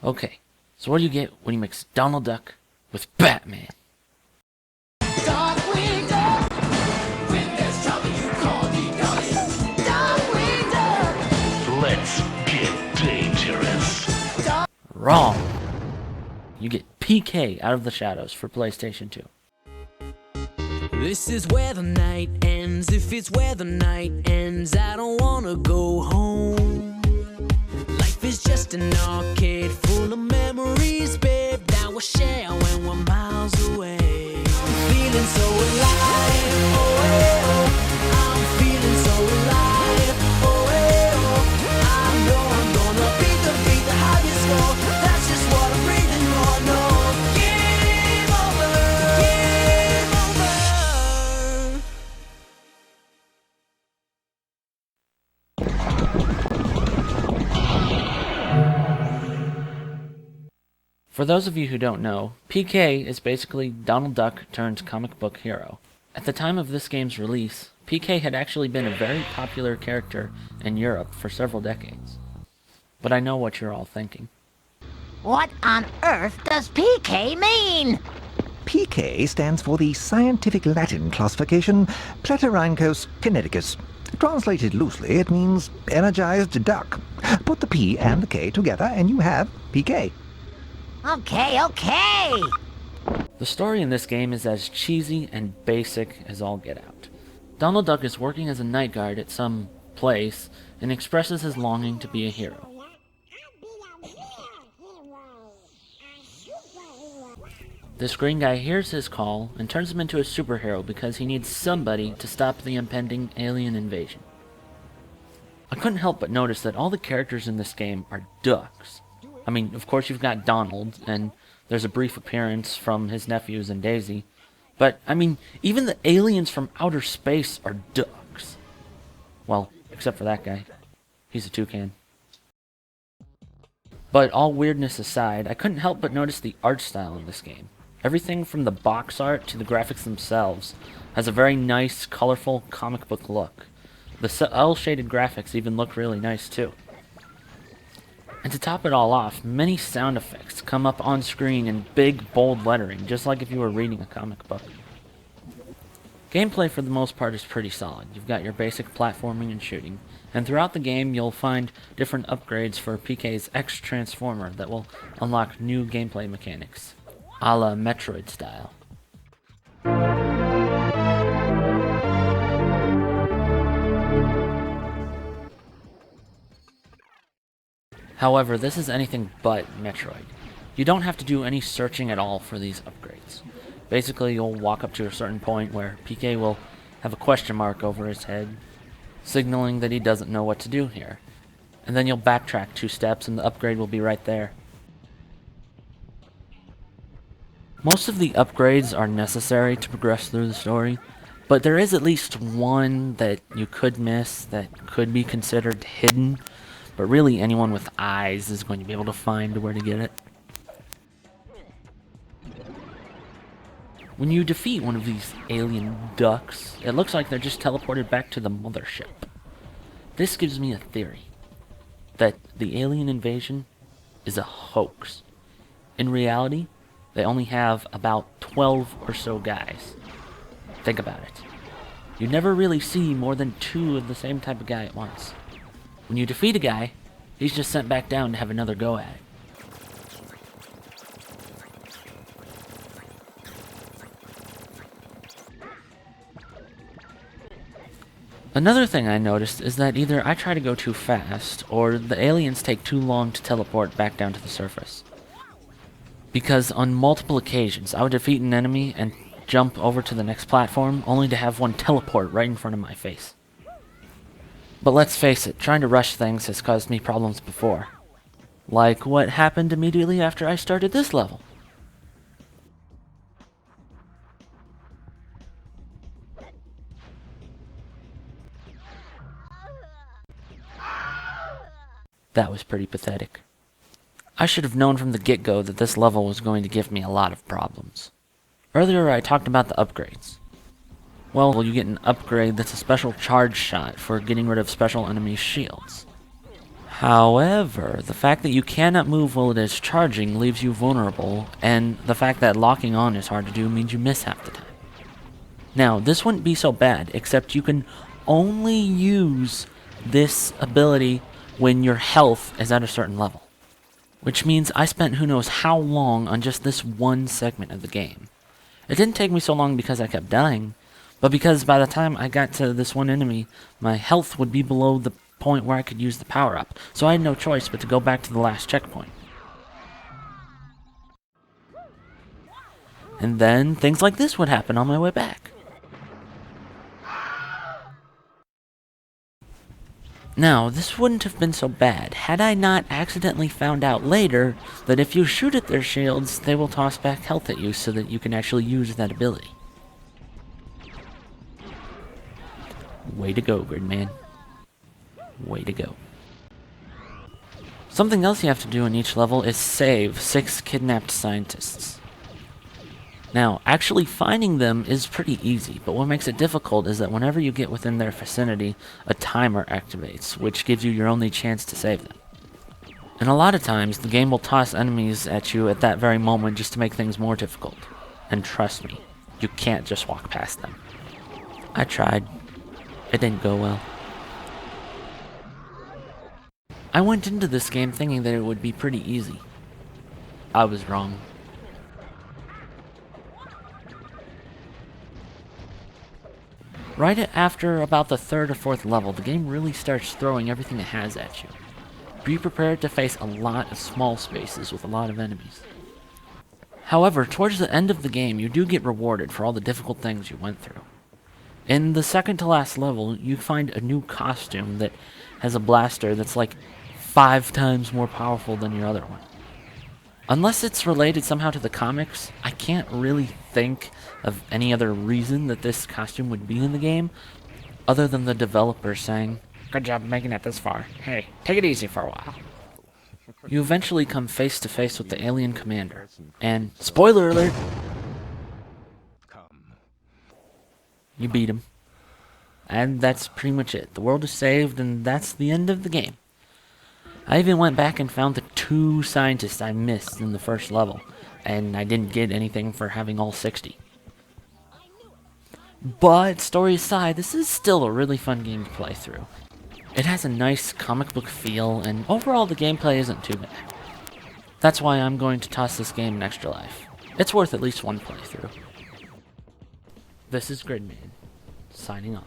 Okay, so what do you get when you mix Donald Duck with Batman? Darkwing Duck! When there's trouble, you call me Darkwing Duck! Let's get dangerous. Wrong! You get PK Out of the Shadows for PlayStation 2. This is where the night ends. If it's where the night ends, I don't wanna go home. Life is just an arcade full of memories, babe, that we'll share when we're miles away. I'm feeling so alive, oh, eh, oh. I'm feeling so alive, oh, eh, oh. I know I'm gonna beat the highest score. That's just what I'm breathing for. No, game over, game over. For those of you who don't know, PK is basically Donald Duck turned comic book hero. At the time of this game's release, PK had actually been a very popular character in Europe for several decades. But I know what you're all thinking. What on earth does PK mean? PK stands for the scientific Latin classification Platyrhynchos kineticus. Translated loosely, it means energized duck. Put the P and the K together and you have PK. Okay. The story in this game is as cheesy and basic as all get out. Donald Duck is working as a night guard at some place and expresses his longing to be a hero. This green guy hears his call and turns him into a superhero because he needs somebody to stop the impending alien invasion. I couldn't help but notice that all the characters in this game are ducks. I mean, of course you've got Donald, and there's a brief appearance from his nephews and Daisy, but, I mean, even the aliens from outer space are ducks. Well, except for that guy. He's a toucan. But all weirdness aside, I couldn't help but notice the art style in this game. Everything from the box art to the graphics themselves has a very nice, colorful comic book look. The cel-shaded graphics even look really nice too. And to top it all off, many sound effects come up on screen in big, bold lettering, just like if you were reading a comic book. Gameplay for the most part is pretty solid. You've got your basic platforming and shooting, and throughout the game you'll find different upgrades for PK's X-Transformer that will unlock new gameplay mechanics, a la Metroid style. However, this is anything but Metroid. You don't have to do any searching at all for these upgrades. Basically, you'll walk up to a certain point where PK will have a question mark over his head, signaling that he doesn't know what to do here. And then you'll backtrack 2 steps and the upgrade will be right there. Most of the upgrades are necessary to progress through the story, but there is at least one that you could miss that could be considered hidden. But really, anyone with eyes is going to be able to find where to get it. When you defeat one of these alien ducks, it looks like they're just teleported back to the mothership. This gives me a theory that the alien invasion is a hoax. In reality, they only have about 12 or so guys. Think about it. You never really see more than 2 of the same type of guy at once. When you defeat a guy, he's just sent back down to have another go at it. Another thing I noticed is that either I try to go too fast, or the aliens take too long to teleport back down to the surface. Because on multiple occasions, I would defeat an enemy and jump over to the next platform, only to have one teleport right in front of my face. But let's face it, trying to rush things has caused me problems before. Like what happened immediately after I started this level. That was pretty pathetic. I should have known from the get-go that this level was going to give me a lot of problems. Earlier I talked about the upgrades. Well, you get an upgrade that's a special charge shot for getting rid of special enemy shields. However, the fact that you cannot move while it is charging leaves you vulnerable, and the fact that locking on is hard to do means you miss half the time. Now, this wouldn't be so bad, except you can only use this ability when your health is at a certain level. Which means I spent who knows how long on just this one segment of the game. It didn't take me so long because I kept dying, but because by the time I got to this one enemy, my health would be below the point where I could use the power-up, so I had no choice but to go back to the last checkpoint. And then things like this would happen on my way back. Now, this wouldn't have been so bad had I not accidentally found out later that if you shoot at their shields, they will toss back health at you so that you can actually use that ability. Way to go, Gridman. Way to go. Something else you have to do in each level is save 6 kidnapped scientists. Now, actually finding them is pretty easy, but what makes it difficult is that whenever you get within their vicinity, a timer activates, which gives you your only chance to save them. And a lot of times, the game will toss enemies at you at that very moment just to make things more difficult. And trust me, you can't just walk past them. I tried. It didn't go well. I went into this game thinking that it would be pretty easy. I was wrong. Right after about the 3rd or 4th level, the game really starts throwing everything it has at you. Be prepared to face a lot of small spaces with a lot of enemies. However, towards the end of the game, you do get rewarded for all the difficult things you went through. In the second to last level, you find a new costume that has a blaster that's like 5 times more powerful than your other one. Unless it's related somehow to the comics, I can't really think of any other reason that this costume would be in the game, other than the developer saying, "Good job making it this far. Hey, take it easy for a while." You eventually come face to face with the alien commander, and, spoiler alert, you beat him. And that's pretty much it. The world is saved, and that's the end of the game. I even went back and found the 2 scientists I missed in the first level, and I didn't get anything for having all 60. But, story aside, this is still a really fun game to play through. It has a nice comic book feel, and overall the gameplay isn't too bad. That's why I'm going to toss this game an extra life. It's worth at least one playthrough. This is Gridman, signing off.